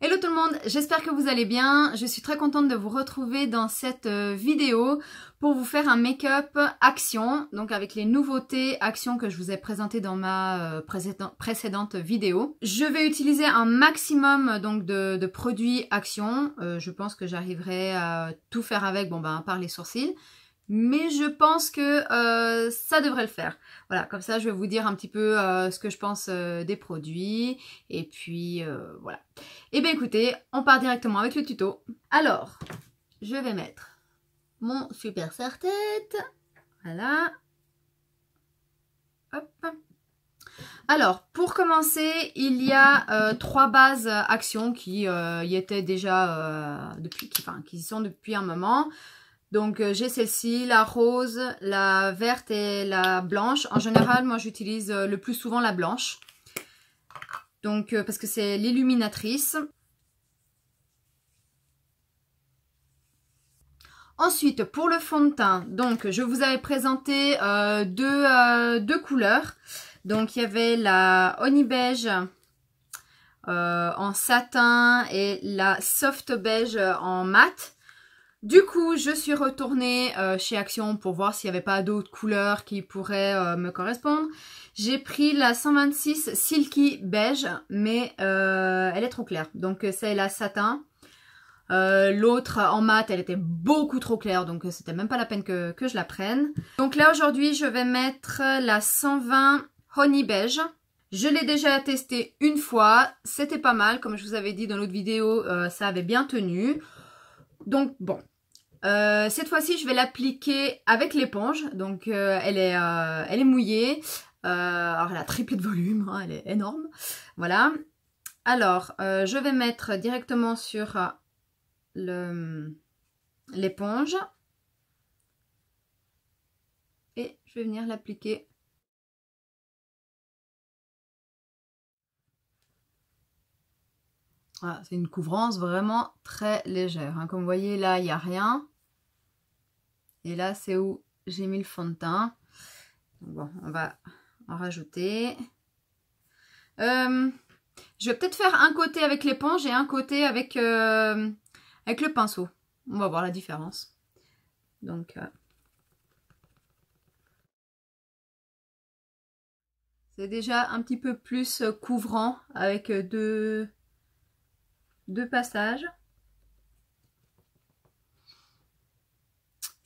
Hello tout le monde, j'espère que vous allez bien. Je suis très contente de vous retrouver dans cette vidéo pour vous faire un make-up action, donc avec les nouveautés action que je vous ai présentées dans ma précédente vidéo. Je vais utiliser un maximum donc de produits action. Je pense que j'arriverai à tout faire avec, à part les sourcils. Mais je pense que ça devrait le faire. Voilà, comme ça je vais vous dire un petit peu ce que je pense des produits. Et puis voilà. Et bien écoutez, on part directement avec le tuto. Alors, je vais mettre mon super serre-tête. Voilà. Hop. Alors, pour commencer, il y a 3 bases action qui y étaient déjà qui y sont depuis un moment. Donc j'ai celle-ci, la rose, la verte et la blanche. En général, moi j'utilise le plus souvent la blanche. Donc parce que c'est l'illuminatrice. Ensuite, pour le fond de teint, donc je vous avais présenté deux couleurs. Donc il y avait la Honey Beige en satin et la Soft Beige en mat. Du coup, je suis retournée chez Action pour voir s'il n'y avait pas d'autres couleurs qui pourraient me correspondre. J'ai pris la 126 Silky Beige, mais elle est trop claire. Donc c'est la satin. L'autre en mat, elle était beaucoup trop claire, donc c'était même pas la peine que je la prenne. Donc là, aujourd'hui, je vais mettre la 120 Honey Beige. Je l'ai déjà testé une fois. C'était pas mal, comme je vous avais dit dans l'autre vidéo, ça avait bien tenu. Donc bon. Cette fois-ci, je vais l'appliquer avec l'éponge. Donc, elle est mouillée. Alors, elle a triplé de volume. Hein, elle est énorme. Voilà. Alors, je vais mettre directement sur l'éponge. Et je vais venir l'appliquer. Voilà, c'est une couvrance vraiment très légère. Hein. Comme vous voyez, là, il n'y a rien. Et là, c'est où j'ai mis le fond de teint. Bon, on va en rajouter. Je vais peut-être faire un côté avec l'éponge et un côté avec le pinceau. On va voir la différence. Donc, c'est déjà un petit peu plus couvrant avec deux passages.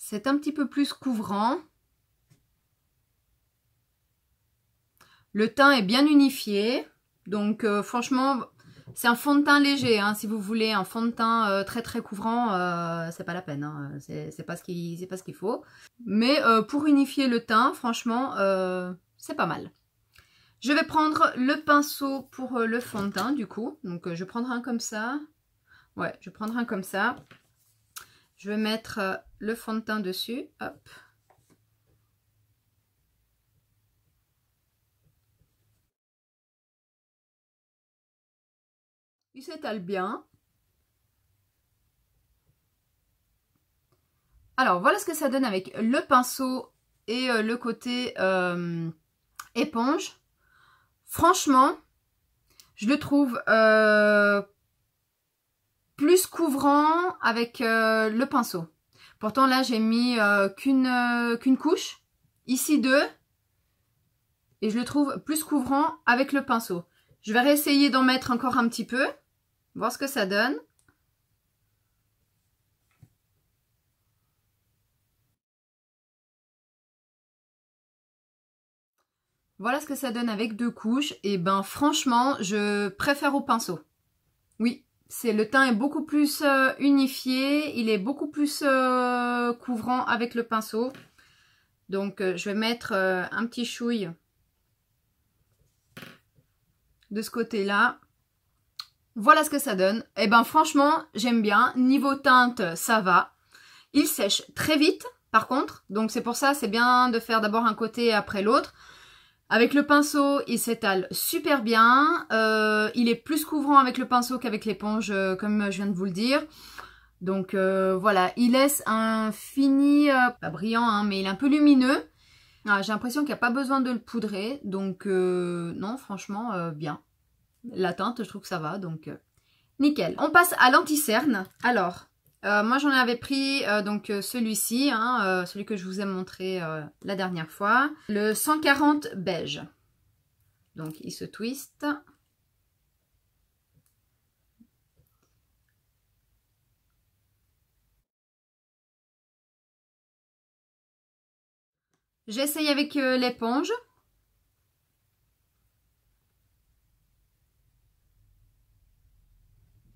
C'est un petit peu plus couvrant. Le teint est bien unifié. Donc franchement, c'est un fond de teint léger. Hein. Si vous voulez un fond de teint très très couvrant, c'est pas la peine. Hein. C'est pas ce qu'il faut. Mais pour unifier le teint, franchement, c'est pas mal. Je vais prendre le pinceau pour le fond de teint du coup. Donc je prendrai un comme ça. Ouais, je prendrai un comme ça. Je vais mettre le fond de teint dessus. Hop. Il s'étale bien. Alors, voilà ce que ça donne avec le pinceau et le côté éponge. Franchement, je le trouve plus couvrant avec le pinceau. Pourtant, là, j'ai mis qu'une couche. Ici, 2. Et je le trouve plus couvrant avec le pinceau. Je vais réessayer d'en mettre encore un petit peu. Voir ce que ça donne. Voilà ce que ça donne avec 2 couches. Et ben franchement, je préfère au pinceau. Oui, le teint est beaucoup plus unifié. Il est beaucoup plus couvrant avec le pinceau. Donc je vais mettre un petit chouille de ce côté-là. Voilà ce que ça donne. Et ben franchement, j'aime bien. Niveau teinte, ça va. Il sèche très vite, par contre. Donc c'est pour ça, c'est bien de faire d'abord un côté après l'autre. Avec le pinceau, il s'étale super bien. Il est plus couvrant avec le pinceau qu'avec l'éponge, comme je viens de vous le dire. Donc voilà, il laisse un fini, pas brillant, hein, mais il est un peu lumineux. Ah, j'ai l'impression qu'il n'y a pas besoin de le poudrer. Donc non, franchement, bien. La teinte, je trouve que ça va. Donc Nickel. On passe à l'anti-cerne. Alors, moi j'en avais pris donc celui-ci, hein, celui que je vous ai montré la dernière fois. Le 140 beige. Donc il se twiste. J'essaye avec l'éponge.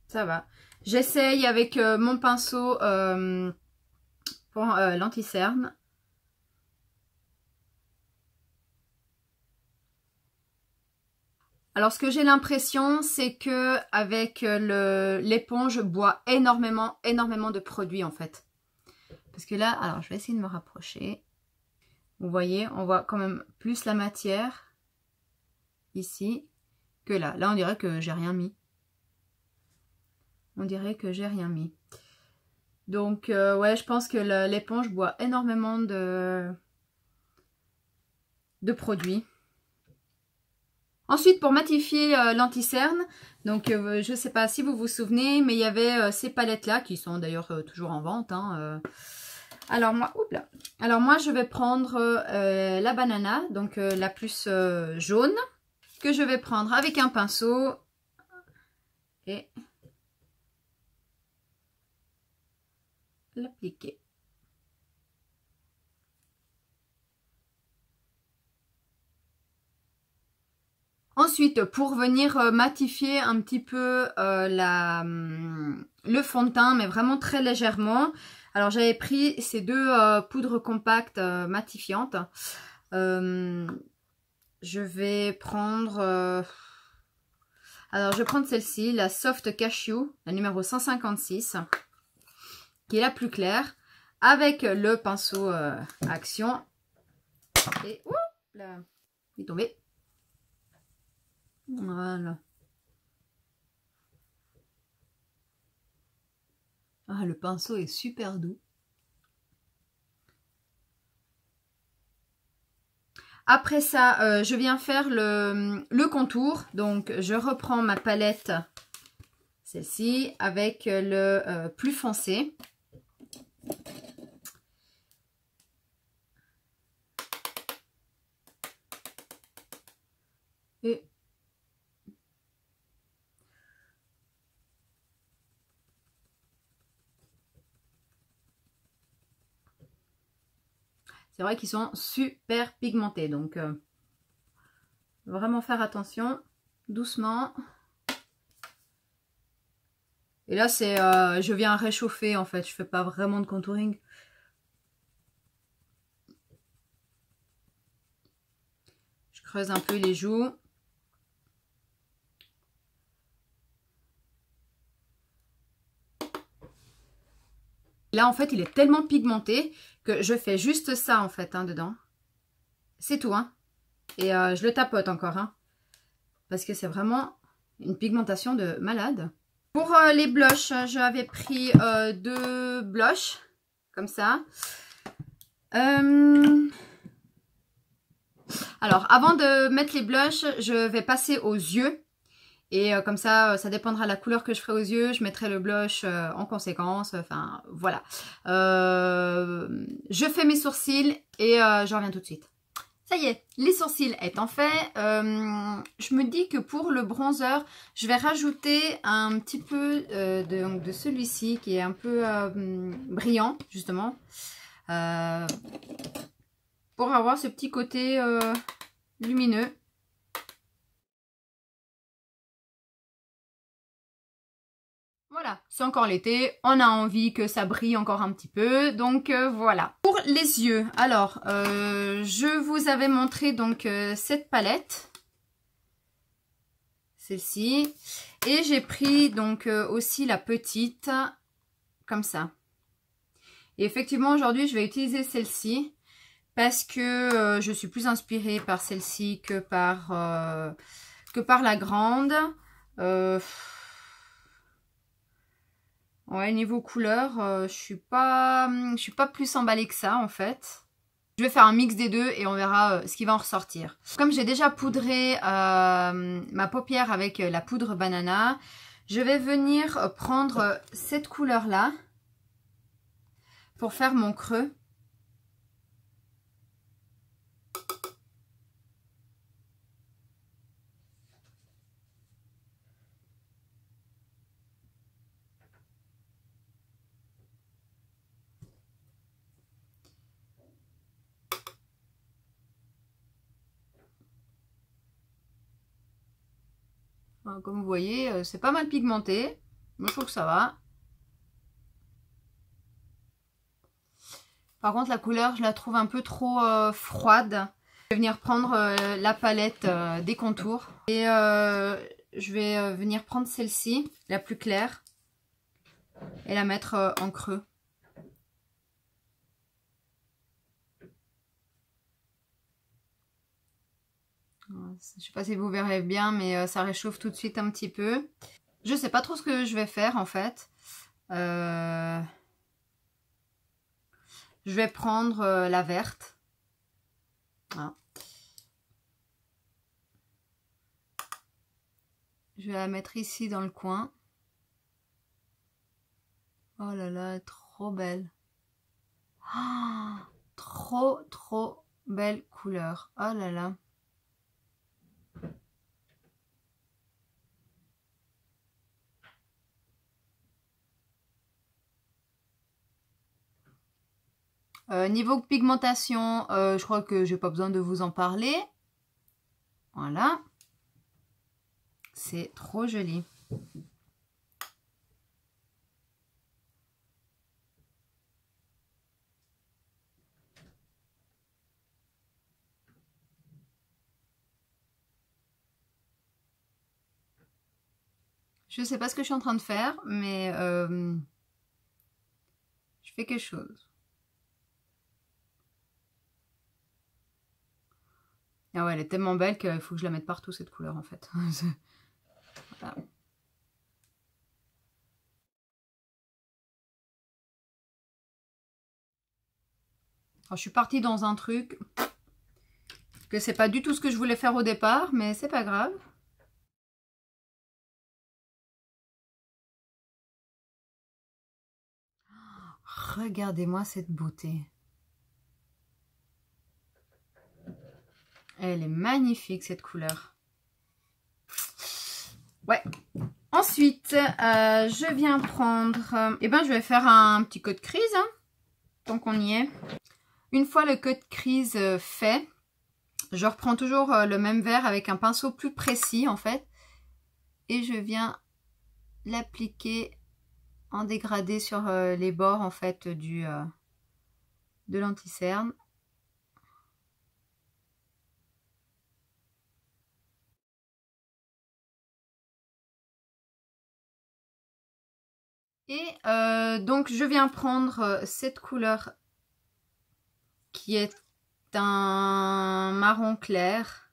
Ça va. J'essaye avec mon pinceau pour l'anti-cerne. Alors, ce que j'ai l'impression, c'est que avec l'éponge, je bois énormément de produits en fait. Parce que là, alors je vais essayer de me rapprocher. Vous voyez, on voit quand même plus la matière ici que là. Là, on dirait que j'ai rien mis. On dirait que j'ai rien mis. Donc, ouais, je pense que l'éponge boit énormément de produits. Ensuite, pour matifier l'anti-cerne, donc je ne sais pas si vous vous souvenez, mais il y avait ces palettes-là qui sont d'ailleurs toujours en vente. Hein, Alors moi, je vais prendre la banana, donc la plus jaune, que je vais prendre avec un pinceau et l'appliquer. Ensuite, pour venir matifier un petit peu le fond de teint, mais vraiment très légèrement. Alors, j'avais pris ces deux poudres compactes matifiantes. Je vais prendre... alors, je vais prendre celle-ci, la Soft Cashew, la numéro 156, qui est la plus claire, avec le pinceau Action. Et... ouh là, il est tombé. Voilà. Ah, le pinceau est super doux. Après ça, je viens faire le contour. Donc, je reprends ma palette, celle-ci, avec le plus foncé. Et c'est vrai qu'ils sont super pigmentés, donc vraiment faire attention, doucement. Et là, c'est, je viens réchauffer en fait, je fais pas vraiment de contouring. Je creuse un peu les joues. Là, en fait, il est tellement pigmenté que je fais juste ça, en fait, hein, dedans. C'est tout, hein. Et je le tapote encore, hein. Parce que c'est vraiment une pigmentation de malade. Pour les blushs, j'avais pris deux blushs, comme ça. Alors, avant de mettre les blushs, je vais passer aux yeux. Et comme ça, ça dépendra de la couleur que je ferai aux yeux. Je mettrai le blush en conséquence. Enfin, voilà. Je fais mes sourcils et je reviens tout de suite. Ça y est, les sourcils étant faits, je me dis que pour le bronzer, je vais rajouter un petit peu de celui-ci qui est un peu brillant, justement. Pour avoir ce petit côté lumineux. Voilà, c'est encore l'été, on a envie que ça brille encore un petit peu, donc voilà. Pour les yeux, alors, je vous avais montré donc cette palette, celle-ci, et j'ai pris donc aussi la petite, comme ça. Et effectivement, aujourd'hui, je vais utiliser celle-ci, parce que je suis plus inspirée par celle-ci que par la grande. Ouais, niveau couleur, je suis pas plus emballée que ça en fait. Je vais faire un mix des deux et on verra ce qui va en ressortir. Comme j'ai déjà poudré ma paupière avec la poudre banana, Je vais venir prendre cette couleur-là pour faire mon creux. Comme vous voyez, c'est pas mal pigmenté. Moi, je trouve que ça va. Par contre, la couleur, je la trouve un peu trop froide. Je vais venir prendre la palette des contours. Et je vais venir prendre celle-ci, la plus claire. Et la mettre en creux. Je sais pas si vous verrez bien, mais ça réchauffe tout de suite un petit peu. Je sais pas trop ce que je vais faire en fait. Je vais prendre la verte. Voilà. Je vais la mettre ici dans le coin. Oh là là, trop belle. Oh, trop belle couleur. Oh là là. Niveau pigmentation, je crois que j'ai pas besoin de vous en parler. Voilà. C'est trop joli. Je sais pas ce que je suis en train de faire, mais je fais quelque chose. Ah ouais, elle est tellement belle qu'il faut que je la mette partout, cette couleur, en fait. Voilà. Alors, je suis partie dans un truc que c'est pas du tout ce que je voulais faire au départ, mais c'est pas grave. Regardez-moi cette beauté. Elle est magnifique, cette couleur. Ouais. Ensuite, je viens prendre... eh ben, je vais faire un petit code crise, hein, tant qu'on y est. Une fois le code crise fait, je reprends toujours le même verre avec un pinceau plus précis, en fait. Et je viens l'appliquer en dégradé sur les bords, en fait, de l'anti-cerne. Et donc, je viens prendre cette couleur qui est un marron clair.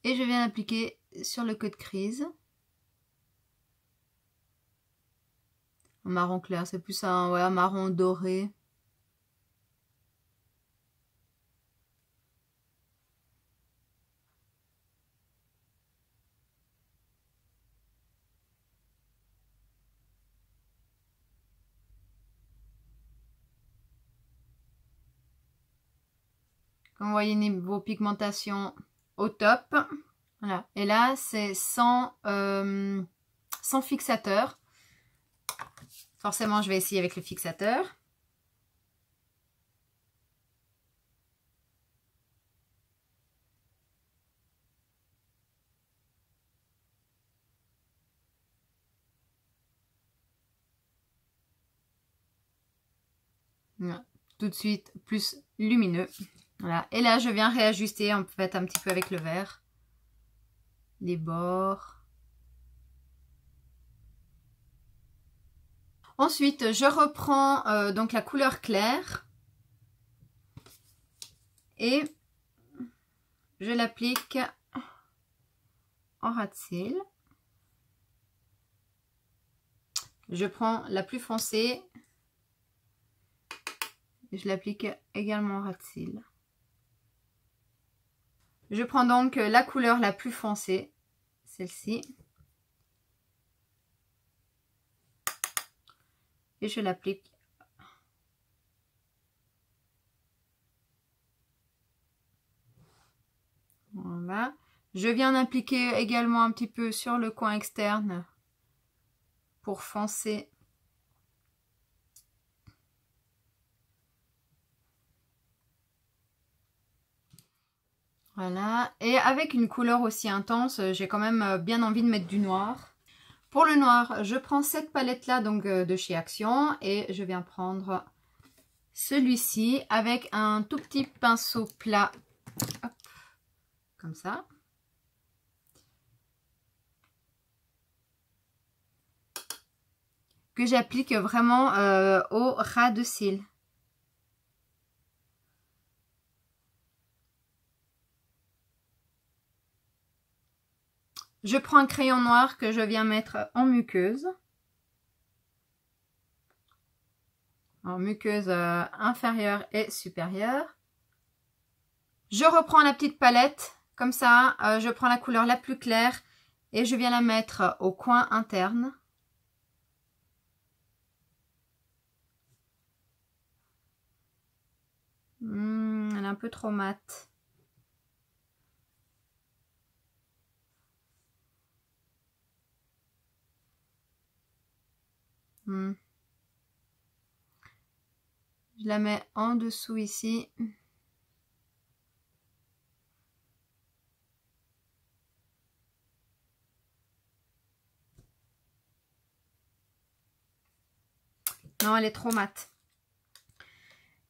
Et je viens l'appliquer sur le code crise. Un marron clair, c'est plus un, ouais, un marron doré. Comme vous voyez, niveau pigmentation au top. Voilà. Et là, c'est sans fixateur. Forcément, je vais essayer avec le fixateur. Voilà. Tout de suite, plus lumineux. Voilà. Et là, je viens réajuster en fait un petit peu avec le verre. Les bords. Ensuite, je reprends donc la couleur claire. Et je l'applique en ras de cils. Je prends la plus foncée. Et je l'applique également en ras de cils. Je prends donc la couleur la plus foncée, celle-ci. Et je l'applique. Voilà. Je viens d'appliquer également un petit peu sur le coin externe pour foncer. Voilà. Et avec une couleur aussi intense, j'ai quand même bien envie de mettre du noir. Pour le noir, je prends cette palette-là donc de chez Action et je viens prendre celui-ci avec un tout petit pinceau plat. Hop, comme ça. Que j'applique vraiment au ras de cils. Je prends un crayon noir que je viens mettre en muqueuse. En muqueuse inférieure et supérieure. Je reprends la petite palette. Comme ça, je prends la couleur la plus claire et je viens la mettre au coin interne. Elle est un peu trop mate. Je la mets en dessous ici. Non, elle est trop mate.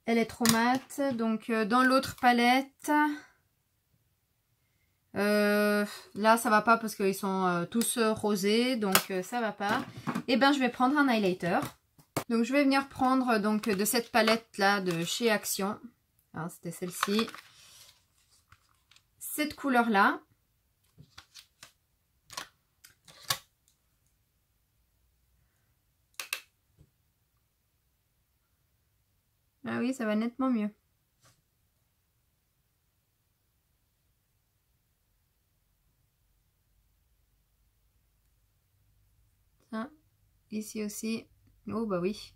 Elle est trop mate. Donc, dans l'autre palette, là, ça va pas parce qu'ils sont tous rosés. Donc, ça va pas. Et ben, je vais prendre un highlighter. Donc, je vais venir prendre donc de cette palette-là de chez Action. Alors, c'était celle-ci. Cette couleur-là. Ah oui, ça va nettement mieux. Ça, ici aussi. Oh bah oui.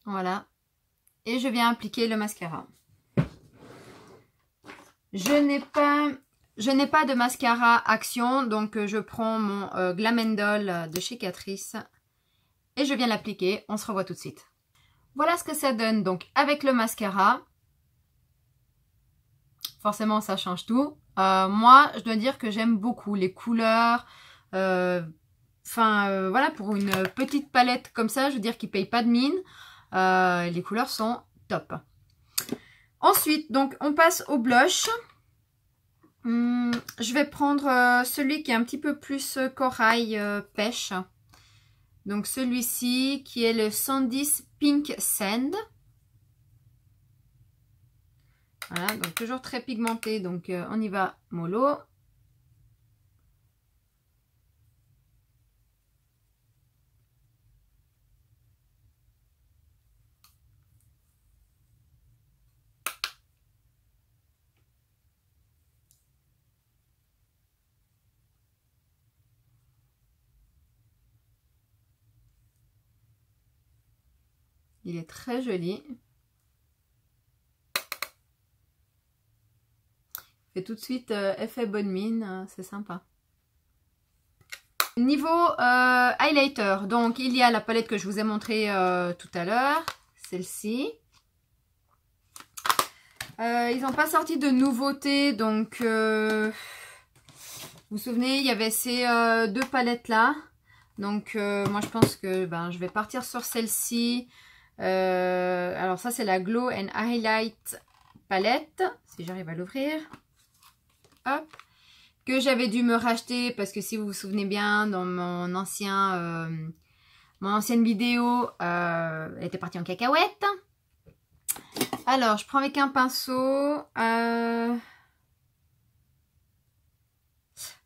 Voilà. Et je viens appliquer le mascara. Je n'ai pas de mascara Action, donc je prends mon Glam & Doll de chez Catrice et je viens l'appliquer. On se revoit tout de suite. Voilà ce que ça donne donc avec le mascara. Forcément, ça change tout. Moi, je dois dire que j'aime beaucoup les couleurs. Voilà, pour une petite palette comme ça, je veux dire qui ne paye pas de mine. Les couleurs sont top. Ensuite, donc, on passe au blush. Je vais prendre celui qui est un petit peu plus corail pêche. Donc, celui-ci qui est le Sandy's Pink Sand. Voilà, donc toujours très pigmenté. Donc, on y va mollo. Il est très joli. Fait tout de suite effet bonne mine, c'est sympa. Niveau highlighter, donc il y a la palette que je vous ai montré tout à l'heure, celle-ci. Ils n'ont pas sorti de nouveautés, donc vous vous souvenez, il y avait ces deux palettes là. Donc moi je pense que je vais partir sur celle-ci. Alors ça c'est la Glow and Highlight palette, si j'arrive à l'ouvrir. Hop. Que j'avais dû me racheter parce que si vous vous souvenez bien, dans mon ancienne vidéo, elle était partie en cacahuète. Alors, je prends avec un pinceau.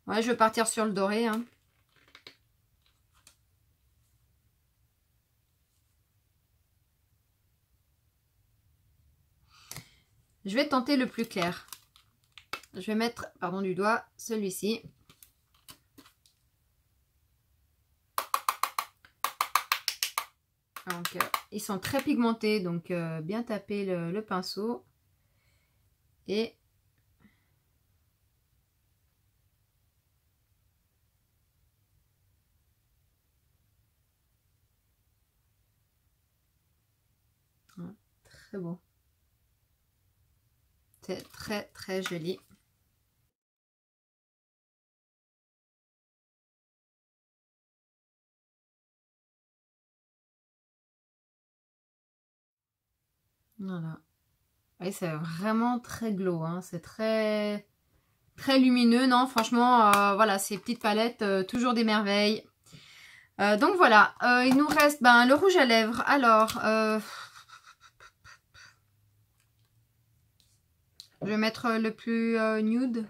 Ouais, je vais partir sur le doré. Hein. Je vais tenter le plus clair. Je vais mettre, pardon du doigt, celui-ci. Donc, ils sont très pigmentés, donc bien taper le pinceau. Et très beau. C'est très très joli. Voilà. Et c'est vraiment très glow, hein. C'est très très lumineux. Non, franchement, voilà, ces petites palettes, toujours des merveilles. Donc voilà, il nous reste le rouge à lèvres. Alors, je vais mettre le plus nude.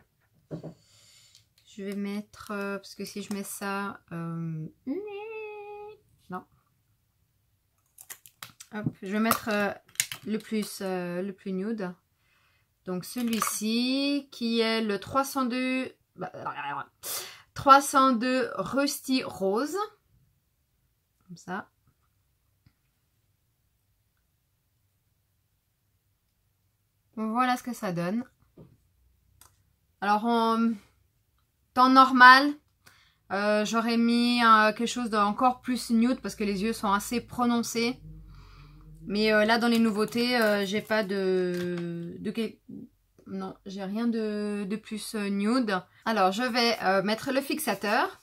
Je vais mettre, parce que si je mets ça, non. Hop, je vais mettre le plus nude. Donc celui-ci qui est le 302 Rusty Rose. Comme ça. Voilà ce que ça donne. Alors en temps normal, j'aurais mis quelque chose d'encore plus nude parce que les yeux sont assez prononcés. Mais là dans les nouveautés, j'ai pas non, j'ai rien de plus nude. Alors je vais mettre le fixateur.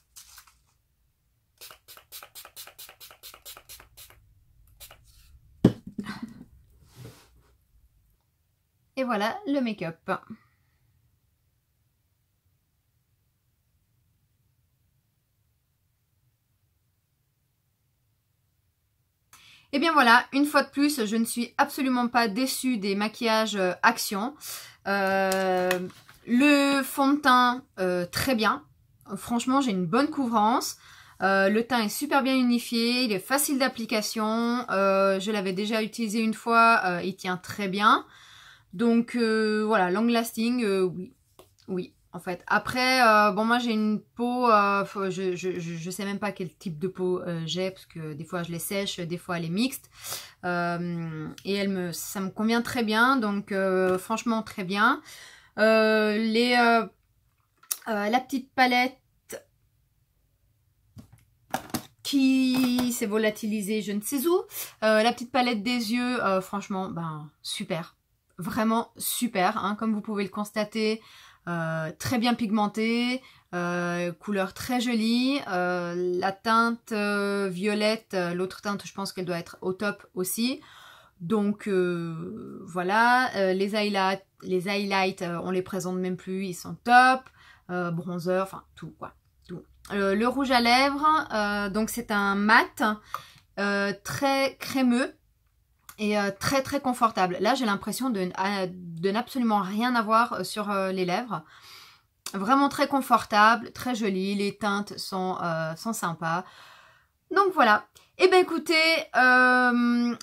Et voilà le make-up. Et bien voilà, une fois de plus, je ne suis absolument pas déçue des maquillages Action. Le fond de teint, très bien. Franchement, j'ai une bonne couvrance. Le teint est super bien unifié, il est facile d'application. Je l'avais déjà utilisé une fois, il tient très bien. Donc voilà, long lasting, oui. Oui. En fait, après, bon moi j'ai une peau, je sais même pas quel type de peau j'ai parce que des fois je les sèche, des fois elle est mixte et ça me convient très bien, donc franchement très bien. La petite palette qui s'est volatilisée je ne sais où, la petite palette des yeux, franchement super, vraiment super, hein, comme vous pouvez le constater. Très bien pigmentée, couleur très jolie, la teinte violette, l'autre teinte je pense qu'elle doit être au top aussi, donc voilà, les highlights on les présente même plus, ils sont top, bronzer, enfin tout quoi, tout. Le rouge à lèvres, donc c'est un mat, très crémeux, et très très confortable. Là j'ai l'impression de n'absolument rien avoir sur les lèvres. Vraiment très confortable, très joli, les teintes sont sympas. Donc voilà. Et bien écoutez,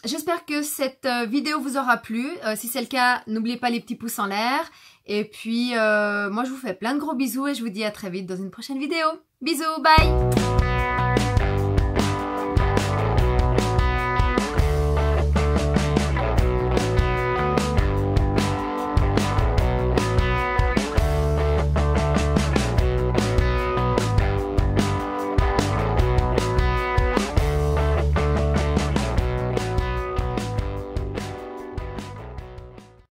j'espère que cette vidéo vous aura plu. Si c'est le cas, n'oubliez pas les petits pouces en l'air. Et puis moi je vous fais plein de gros bisous et je vous dis à très vite dans une prochaine vidéo. Bisous, bye!